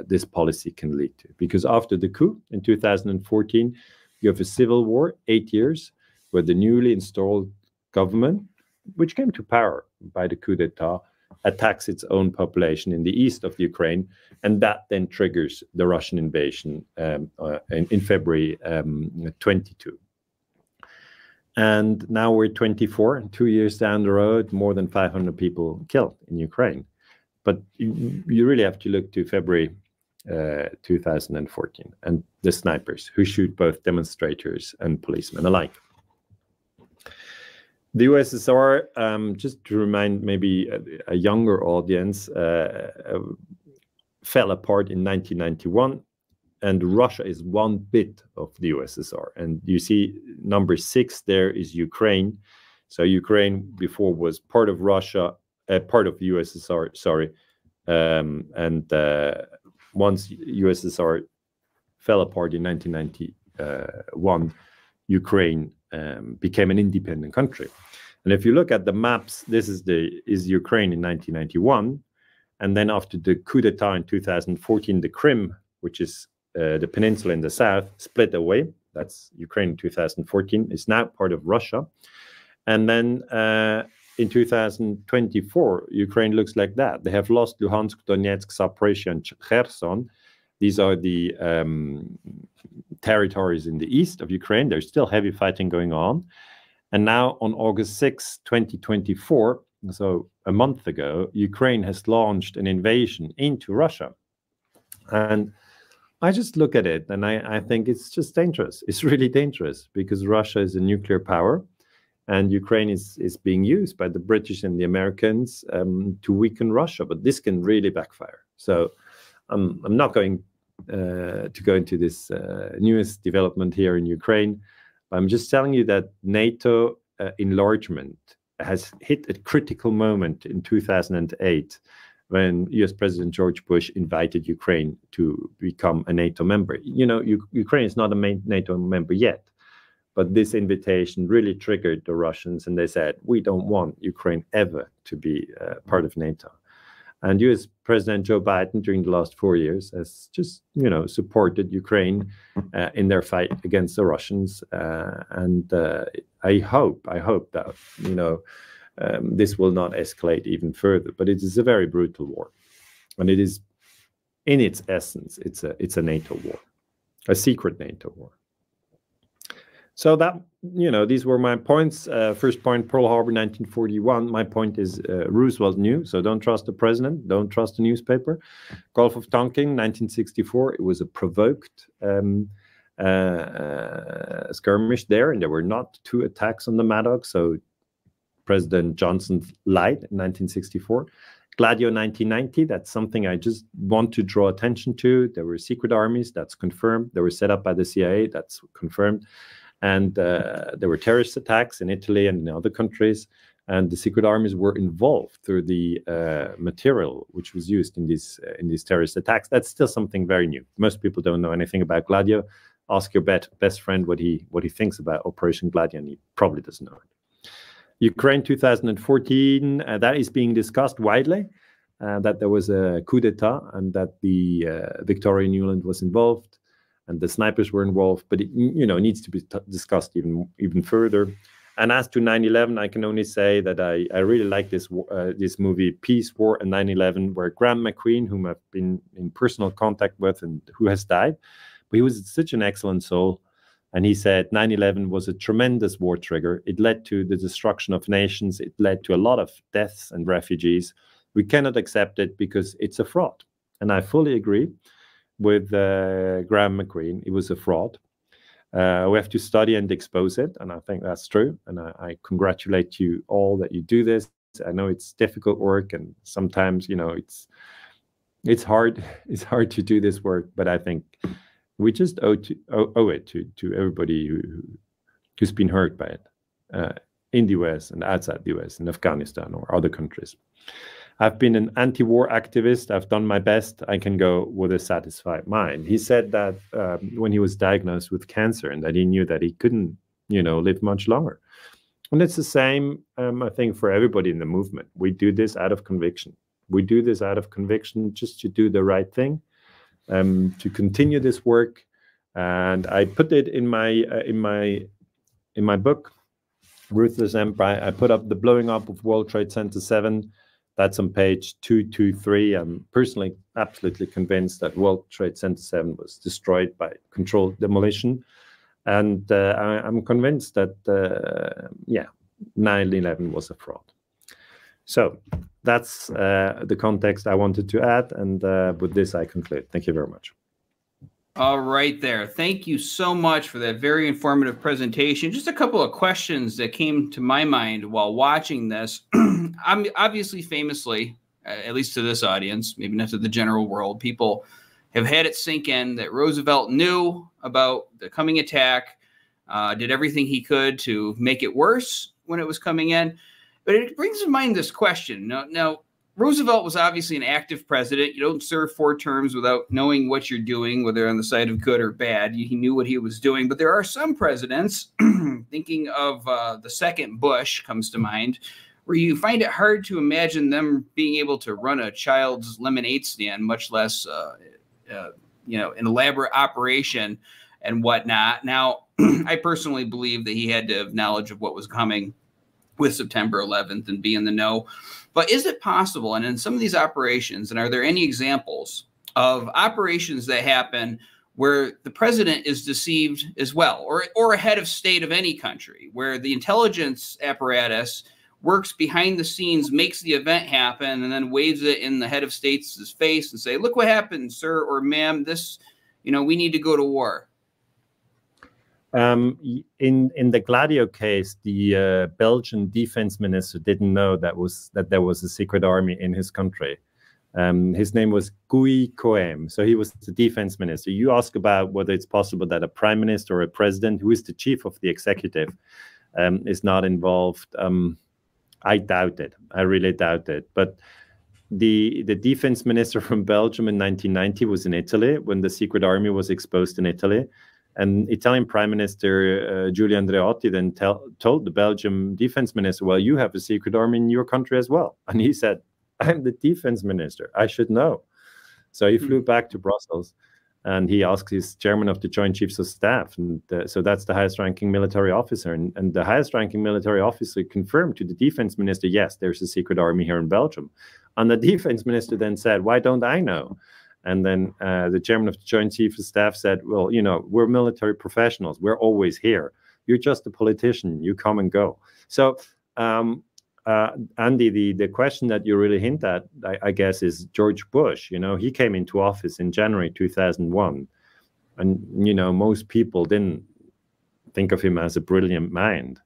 this policy can lead to. Because after the coup in 2014, you have a civil war, 8 years, where the newly installed government, which came to power by the coup d'etat, attacks its own population in the east of the Ukraine, and that then triggers the Russian invasion in February 22. And now we're 24, and 2 years down the road, more than 500 people killed in Ukraine. But you really have to look to February 2014 and the snipers who shoot both demonstrators and policemen alike. The USSR, just to remind maybe a younger audience, fell apart in 1991. And Russia is one bit of the USSR. And you see number 6 there is Ukraine. So Ukraine before was part of Russia, part of the USSR, sorry. Once USSR fell apart in 1991, Ukraine became an independent country. And if you look at the maps, this is Ukraine in 1991. And then after the coup d'etat in 2014, the Crimea, which is the peninsula in the south, split away. That's Ukraine in 2014. It's now part of Russia. And then in 2024, Ukraine looks like that. They have lost Luhansk, Donetsk, Zaporizhzhia, and Kherson. These are the territories in the east of Ukraine. There's still heavy fighting going on. And now on August 6, 2024, so a month ago, Ukraine has launched an invasion into Russia. And I just look at it and I think it's just dangerous. It's really dangerous because Russia is a nuclear power and Ukraine is being used by the British and the Americans to weaken Russia. But this can really backfire. So I'm not going to go into this newest development here in Ukraine. I'm just telling you that NATO enlargement has hit a critical moment in 2008 when US President George Bush invited Ukraine to become a NATO member. You know, Ukraine is not a NATO member yet, but this invitation really triggered the Russians, and they said, we don't want Ukraine ever to be part of NATO. And US President Joe Biden during the last 4 years has just, supported Ukraine in their fight against the Russians. I hope that, this will not escalate even further. But it is a very brutal war. And it is, in its essence, it's a NATO war, a secret NATO war. So that, these were my points. First point, Pearl Harbor, 1941. My point is Roosevelt knew, so don't trust the president, don't trust the newspaper. Golf of Tonkin, 1964. It was a provoked skirmish there, and there were not 2 attacks on the Maddox. So President Johnson lied in 1964. Gladio, 1990. That's something I just want to draw attention to. There were secret armies. That's confirmed. They were set up by the CIA. That's confirmed. And there were terrorist attacks in Italy and in other countries, and the secret armies were involved through the material which was used in these terrorist attacks. That's still something very new. Most people don't know anything about Gladio. Ask your best friend what he thinks about Operation Gladio, and he probably doesn't know it. Ukraine 2014, that is being discussed widely, that there was a coup d'etat and that the Victoria Nuland was involved. And the snipers were involved, but it needs to be discussed even further. And as to 9/11, I can only say that I really like this movie Peace, War, and 9/11, where Graham McQueen, whom I've been in personal contact with and who has died, but he was such an excellent soul. And he said 9/11 was a tremendous war trigger. It led to the destruction of nations. It led to a lot of deaths and refugees. We cannot accept it because it's a fraud. And I fully agree with Graham McQueen. It was a fraud. We have to study and expose it, and I think that's true. And I congratulate you all that you do this. I know it's difficult work, and sometimes it's hard. It's hard to do this work, but I think we just owe it to everybody who's been hurt by it in the US and outside the US, in Afghanistan or other countries. I've been an anti-war activist. I've done my best. I can go with a satisfied mind. He said that when he was diagnosed with cancer, and that he knew that he couldn't, live much longer. And it's the same, I think, for everybody in the movement. We do this out of conviction. We do this out of conviction just to do the right thing, to continue this work. And I put it in my book, Ruthless Empire. I put up the blowing up of World Trade Center 7. That's on page 223. I'm personally absolutely convinced that World Trade Center 7 was destroyed by controlled demolition. And I'm convinced that, 9/11 was a fraud. So that's the context I wanted to add. And with this, I conclude. Thank you very much. All right there. Thank you so much for that very informative presentation. Just a couple of questions that came to my mind while watching this. I'm obviously, famously, at least to this audience, maybe not to the general world, people have had it sink in that Roosevelt knew about the coming attack, did everything he could to make it worse when it was coming in. But it brings to mind this question. Now, Roosevelt was obviously an active president. You don't serve 4 terms without knowing what you're doing, whether on the side of good or bad. He knew what he was doing. But there are some presidents, thinking of the second Bush comes to mind, where you find it hard to imagine them being able to run a child's lemonade stand, much less, an elaborate operation and whatnot. Now, I personally believe that he had to have knowledge of what was coming with September 11th and be in the know. But is it possible, and in some of these operations, and are there any examples of operations that happen where the president is deceived as well, or a head of state of any country, where the intelligence apparatus works behind the scenes, makes the event happen, and then waves it in the head of state's face and say, look what happened, sir or ma'am, this, we need to go to war? In the Gladio case, the Belgian defense minister didn't know that there was a secret army in his country. His name was Guy Coem, so he was the defense minister. You ask about whether it's possible that a prime minister or a president, who is the chief of the executive, is not involved. I doubt it. I really doubt it. But the defense minister from Belgium in 1990 was in Italy when the secret army was exposed in Italy. And Italian Prime Minister Giulio Andreotti then told the Belgian defense minister, well, you have a secret army in your country as well. And he said, I'm the defense minister. I should know. So he flew back to Brussels, and he asked his chairman of the Joint Chiefs of Staff, and so that's the highest-ranking military officer, and the highest-ranking military officer confirmed to the defense minister, yes, there's a secret army here in Belgium. And the defense minister then said, why don't I know? And then the chairman of the Joint Chiefs of Staff said, well, you know, we're military professionals. We're always here. You're just a politician. You come and go. So, Andy, the question that you really hint at, I guess, is George Bush. You know, he came into office in January 2001. And, you know, most people didn't think of him as a brilliant mind.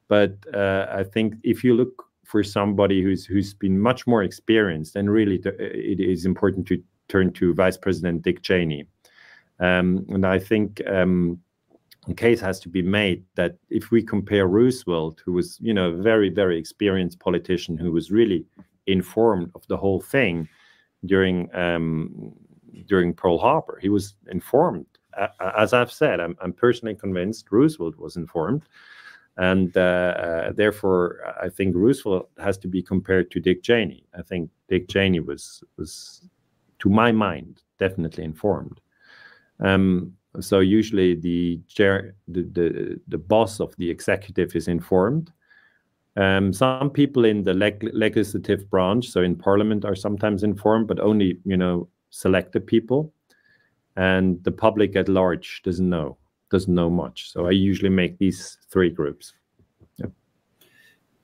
But I think if you look for somebody who's been much more experienced, then really it is important to turn to Vice President Dick Cheney. And I think a case has to be made that if we compare Roosevelt, who was, you know, a very, very experienced politician who was really informed of the whole thing during Pearl Harbor, he was informed. As I've said, I'm personally convinced Roosevelt was informed. And therefore, I think Roosevelt has to be compared to Dick Cheney. I think Dick Cheney was to my mind, definitely informed. So usually the boss of the executive is informed. Some people in the legislative branch, so in Parliament, are sometimes informed, but only, you know, selected people. And the public at large doesn't know much. So I usually make these three groups. Yeah.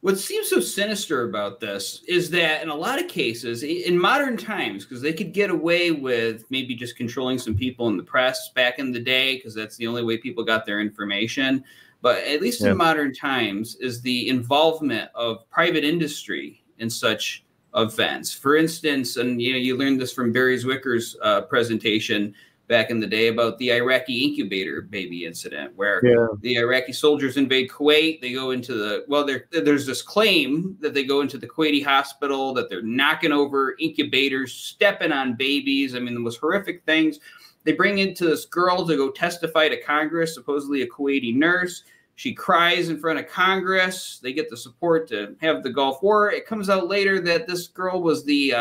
What seems so sinister about this is that in a lot of cases, in modern times, because they could get away with maybe just controlling some people in the press back in the day, because that's the only way people got their information. But at least in modern times, is the involvement of private industry in such events. For instance, and you know, you learned this from Barry Zwicker's presentation back in the day about the Iraqi incubator baby incident, where the Iraqi soldiers invade Kuwait. They go into there's this claim that they go into the Kuwaiti hospital, that they're knocking over incubators, stepping on babies. I mean, the most horrific things. They bring into this girl to go testify to Congress, supposedly a Kuwaiti nurse. She cries in front of Congress. They get the support to have the Gulf War. It comes out later that this girl was the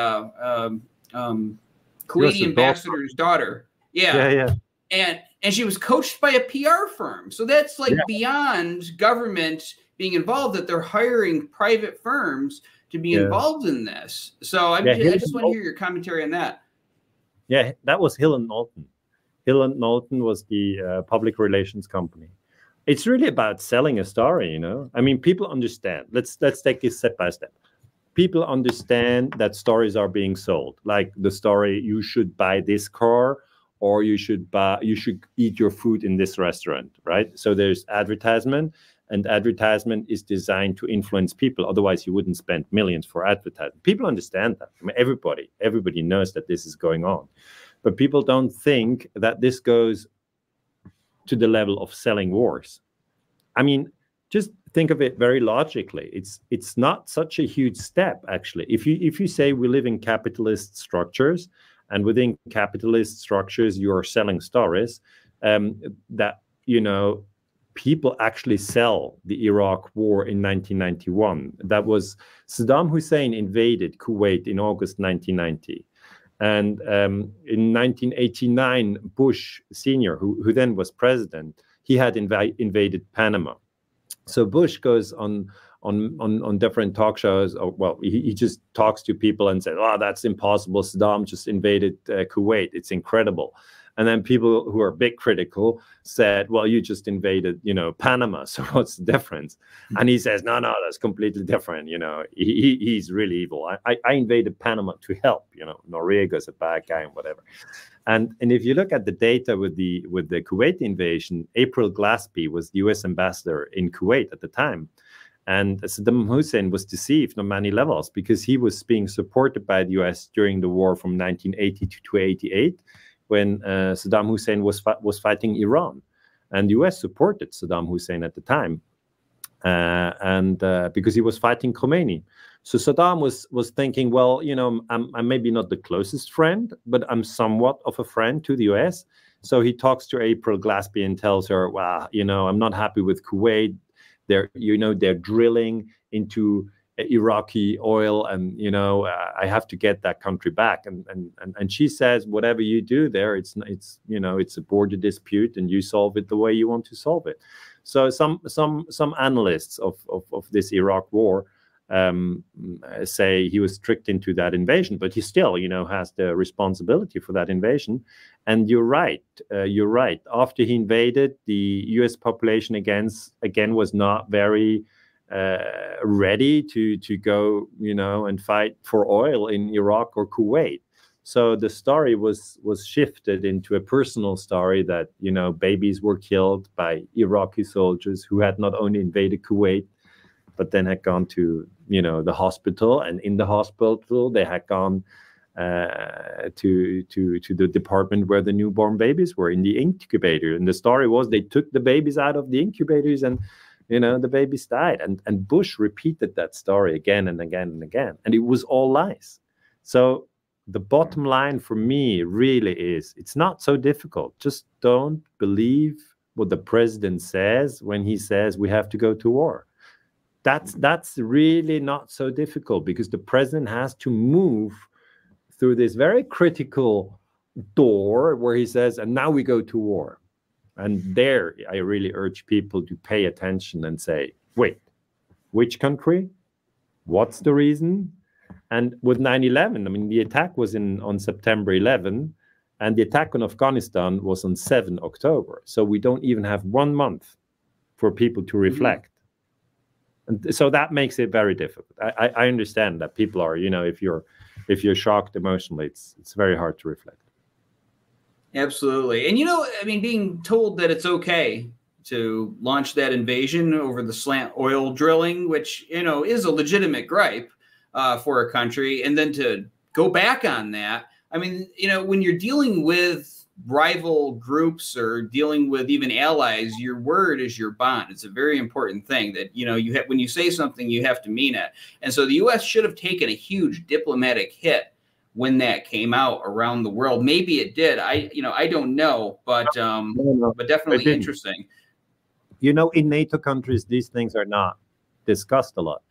Kuwaiti ambassador's daughter. Yeah. And she was coached by a PR firm. So that's like beyond government being involved, that they're hiring private firms to be involved in this. So I just want to hear your commentary on that. Yeah, that was Hill & Knowlton. Hill & Knowlton was the public relations company. It's really about selling a story, you know. I mean, people understand. Let's take this step by step. People understand that stories are being sold, like the story, you should buy this car, or you should eat your food in this restaurant, right? So there's advertisement, and advertisement is designed to influence people. Otherwise, you wouldn't spend millions for advertising. People understand that. I mean, everybody knows that this is going on. But people don't think that this goes to the level of selling wars. I mean, just think of it very logically. It's not such a huge step, actually. If you say we live in capitalist structures, and within capitalist structures, you are selling stories that, you know, people actually sell the Iraq war in 1991. That was Saddam Hussein invaded Kuwait in August 1990. And in 1989, Bush Sr., who then was president, he had invaded Panama. So Bush goes on different talk shows. Well, he just talks to people and says, "Oh, that's impossible. Saddam just invaded Kuwait. It's incredible." And then people who are a bit critical said, "Well, you just invaded, you know, Panama. So what's the difference?" And he says, "No, that's completely different. You know, he's really evil. I invaded Panama to help. You know, Noriega's a bad guy and whatever." And if you look at the data with the Kuwait invasion, April Glaspie was the U.S. ambassador in Kuwait at the time. And Saddam Hussein was deceived on many levels because he was being supported by the U.S. during the war from 1980 to 1988, when Saddam Hussein was fighting Iran. And the U.S. supported Saddam Hussein at the time, because he was fighting Khomeini. So Saddam was thinking, well, you know, I'm maybe not the closest friend, but I'm somewhat of a friend to the U.S. So he talks to April Glaspie and tells her, well, you know, I'm not happy with Kuwait. They're drilling into Iraqi oil, and you know, I have to get that country back. And she says, whatever you do there, it's you know, it's a border dispute, and you solve it the way you want to solve it. So some analysts of this Iraq war say he was tricked into that invasion, but he still, you know, has the responsibility for that invasion. And you're right. You're right. After he invaded, the U.S. population again was not very ready to go, you know, and fight for oil in Iraq or Kuwait. So the story was shifted into a personal story that, you know, babies were killed by Iraqi soldiers who had not only invaded Kuwait, but then had gone to, you know, the hospital, and in the hospital they had gone to the department where the newborn babies were, in the incubator. And the story was they took the babies out of the incubators, and you know, the babies died. And Bush repeated that story again and again and again, and it was all lies. So the bottom line for me really is, it's not so difficult. Just don't believe what the president says when he says we have to go to war. That's really not so difficult, because the president has to move through this very critical door where he says, and now we go to war. And there, I really urge people to pay attention and say, wait, which country? What's the reason? And with 9/11, I mean, the attack was on September 11, and the attack on Afghanistan was on 7 October. So we don't even have 1 month for people to reflect. And so that makes it very difficult. I understand that people are, you know, if you're shocked emotionally, it's very hard to reflect. Absolutely. And, you know, I mean, being told that it's okay to launch that invasion over the slant oil drilling, which, you know, is a legitimate gripe for a country, and then to go back on that. I mean, you know, when you're dealing with rival groups or dealing with even allies, your word is your bond. It's a very important thing that, you know, you have, when you say something, you have to mean it. And so the U.S. should have taken a huge diplomatic hit when that came out around the world. Maybe it did. I don't know, but definitely interesting. You know, in NATO countries, these things are not discussed a lot.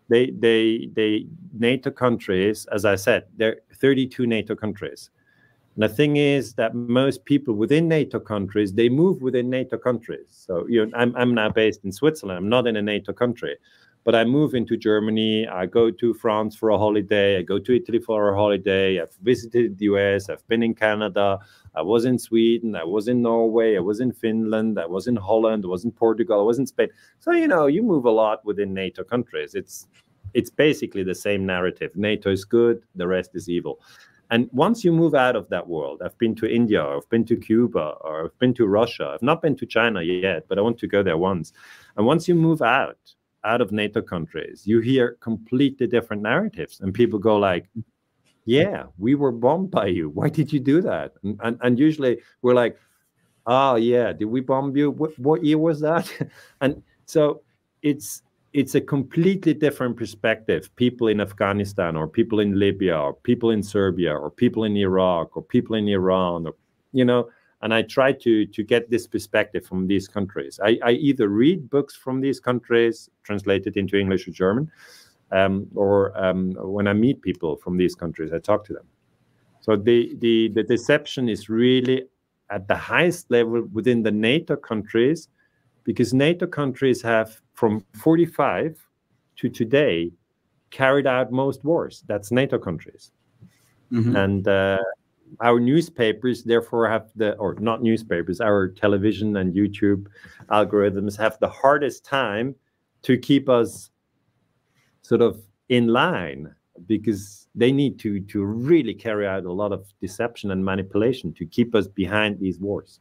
They NATO countries, as I said, there are 32 NATO countries. And the thing is that most people within NATO countries, they move within NATO countries. So, you know, I'm now based in Switzerland. I'm not in a NATO country. But I move into Germany, I go to France for a holiday, I go to Italy for a holiday, I've visited the US, I've been in Canada, I was in Sweden, I was in Norway, I was in Finland, I was in Holland, I was in Portugal, I was in Spain. So, you know, you move a lot within NATO countries. It's basically the same narrative. NATO is good, the rest is evil. And once you move out of that world, I've been to India, or I've been to Cuba, or I've been to Russia. I've not been to China yet, but I want to go there once. And once you move out of NATO countries, you hear completely different narratives, and people go like, yeah, we were bombed by you. Why did you do that? And usually we're like, oh yeah, did we bomb you? What year was that? And so it's a completely different perspective. People in Afghanistan, or people in Libya, or people in Serbia, or people in Iraq, or people in Iran, or, you know. And I try to get this perspective from these countries. I either read books from these countries, translated into English or German, or when I meet people from these countries, I talk to them. So the deception is really at the highest level within the NATO countries, because NATO countries have, from 45 to today, carried out most wars. That's NATO countries. Mm-hmm. And our newspapers therefore have or not newspapers, our television and YouTube algorithms have the hardest time to keep us sort of in line, because they need to really carry out a lot of deception and manipulation to keep us behind these wars.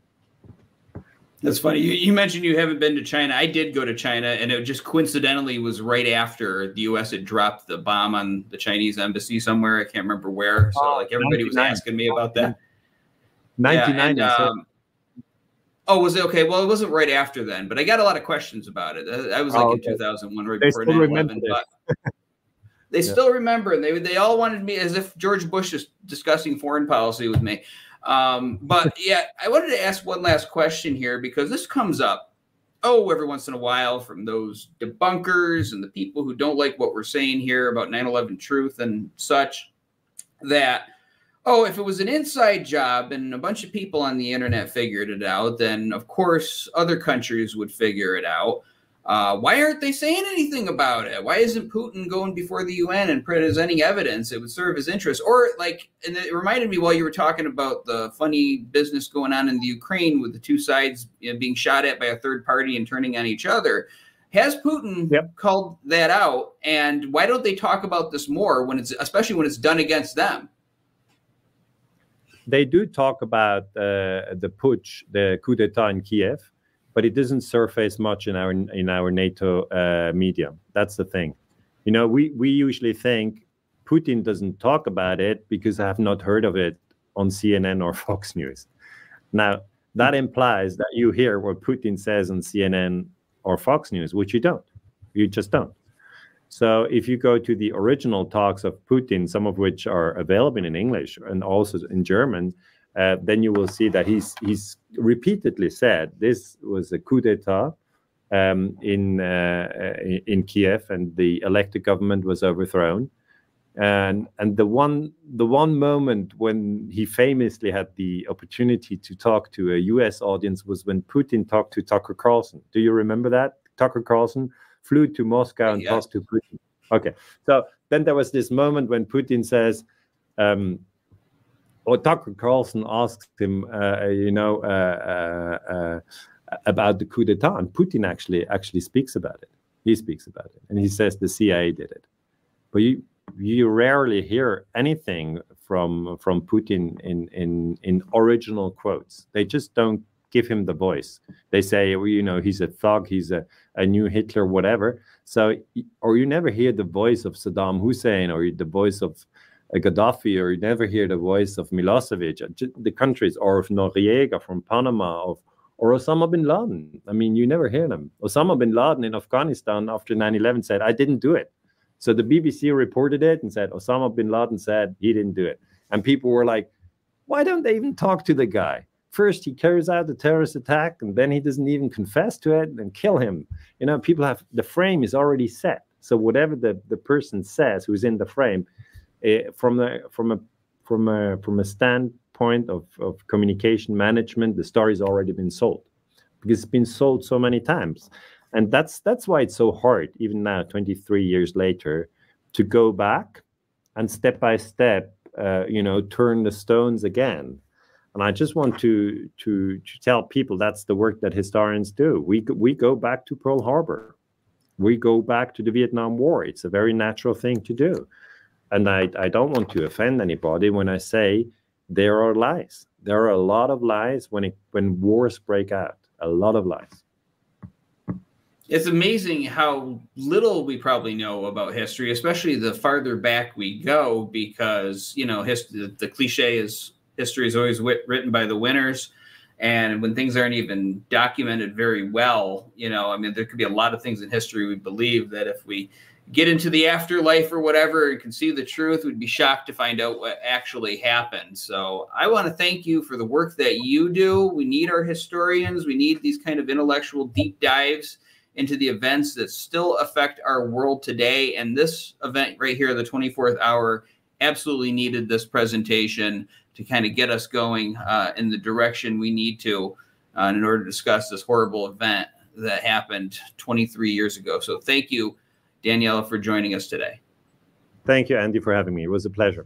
That's funny. You mentioned you haven't been to China. I did go to China, and it just coincidentally was right after the U.S. had dropped the bomb on the Chinese embassy somewhere. I can't remember where. So like everybody was asking me about that. 1990. Yeah, oh, was it? Okay. Well, it wasn't right after then, but I got a lot of questions about it. I was like in 2001, right before 9/11. But they still remember, and they all wanted me, as if George Bush is discussing foreign policy with me. But yeah, I wanted to ask one last question here, because this comes up every once in a while from those debunkers and the people who don't like what we're saying here about 9/11 Truth and such, that, if it was an inside job and a bunch of people on the internet figured it out, then of course other countries would figure it out. Why aren't they saying anything about it? Why isn't Putin going before the UN and presenting evidence? It would serve his interest. Or and it reminded me while you were talking about the funny business going on in the Ukraine with the two sides being shot at by a third party and turning on each other. Has Putin called that out? And why don't they talk about this more especially when it's done against them? They do talk about the putsch, the coup d'etat in Kiev, but it doesn't surface much in our NATO media. That's the thing. You know, we usually think Putin doesn't talk about it because I have not heard of it on CNN or Fox News. Now, that implies that you hear what Putin says on CNN or Fox News, which you don't. You just don't. So if you go to the original talks of Putin, some of which are available in English and also in German, then you will see that he's repeatedly said this was a coup d'etat in Kiev, and the elected government was overthrown. And the one moment when he famously had the opportunity to talk to a U.S. audience was when Putin talked to Tucker Carlson. Do you remember that? Tucker Carlson flew to Moscow and talked to Putin. Okay, so then there was this moment when Putin says, or Tucker Carlson asks him, about the coup d'etat, and Putin actually speaks about it. He speaks about it, and he says the CIA did it. But you rarely hear anything from Putin in original quotes. They just don't give him the voice. They say, well, you know, he's a thug, he's a new Hitler, whatever. So, or you never hear the voice of Saddam Hussein or the voice of Gaddafi, or you never hear the voice of Milosevic, the countries, or of Noriega from Panama, or Osama bin Laden. I mean, you never hear them. Osama bin Laden in Afghanistan after 9/11 said, I didn't do it. So the BBC reported it and said, Osama bin Laden said he didn't do it. And people were like, why don't they even talk to the guy? First, he carries out the terrorist attack, and then he doesn't even confess to it, and kill him. You know, people have, the frame is already set. So whatever the person says who's in the frame, from a standpoint of communication management, the story's already been sold, because it's been sold so many times. And that's why it's so hard, even now, 23 years later, to go back and step by step, turn the stones again. And I just want to tell people that's the work that historians do. We go back to Pearl Harbor. We go back to the Vietnam War. It's a very natural thing to do. And I don't want to offend anybody when I say there are lies. There are a lot of lies when wars break out. A lot of lies. It's amazing how little we probably know about history, especially the farther back we go, because, you know, the cliche is history is always written by the winners. And when things aren't even documented very well, you know, I mean, there could be a lot of things in history we believe that if we get into the afterlife or whatever and can see the truth, we'd be shocked to find out what actually happened. So I want to thank you for the work that you do. We need our historians. We need these kind of intellectual deep dives into the events that still affect our world today. And this event right here, the 24th hour, absolutely needed this presentation to kind of get us going in the direction we need to in order to discuss this horrible event that happened 23 years ago. So thank you, Daniele, for joining us today. Thank you, Andy, for having me. It was a pleasure.